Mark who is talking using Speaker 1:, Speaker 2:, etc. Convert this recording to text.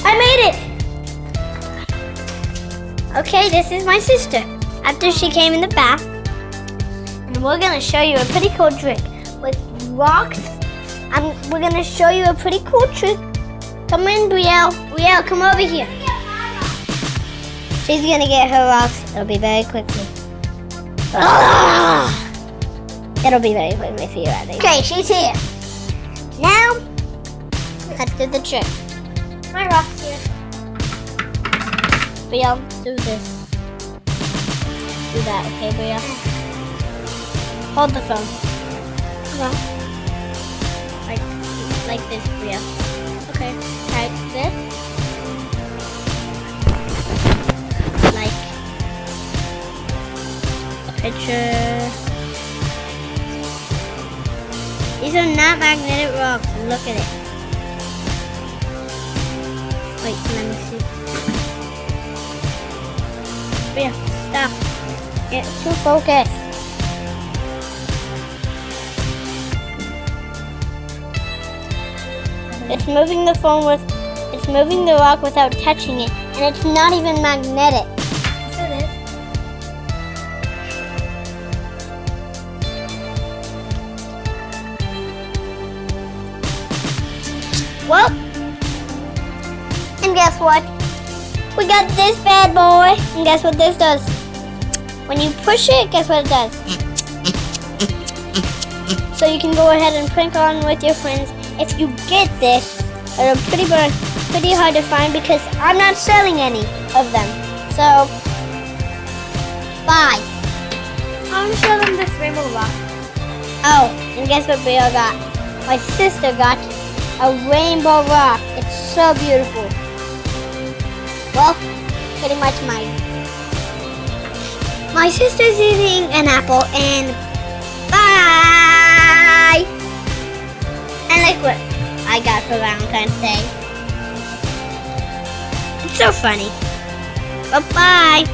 Speaker 1: I made it! Okay, this is my sister. After she came in the bath, and we're gonna show you a pretty cool trick with rocks. We're gonna show you a pretty cool trick. Come in, Brielle. Brielle, come over here. She's gonna get her rocks. It'll be very quickly. It'll be very quickly for you, I think. Okay, she's here. Now, let's do the trick. My rock's here. Brielle, do this. Do that, okay, Brielle? Hold the phone. Come on. Like this, Brielle. Okay, try this. Like a picture. These are not magnetic rocks. Look at it. Wait, let me see. Yeah, stop. Get too focused. It's moving the phone it's moving the rock without touching it, and it's not even magnetic. Yes, it is. Well, and guess what? We got this bad boy, and guess what this does? When you push it, guess what it does? So you can go ahead and prank on with your friends. If you get this, they're pretty hard to find because I'm not selling any of them. So, bye. I'm selling this rainbow rock. Oh, and guess what Brielle got? My sister got a rainbow rock. It's so beautiful. Well, pretty much my sister's eating an apple, and bye! And look what I got for Valentine's Day. It's so funny. Bye-bye.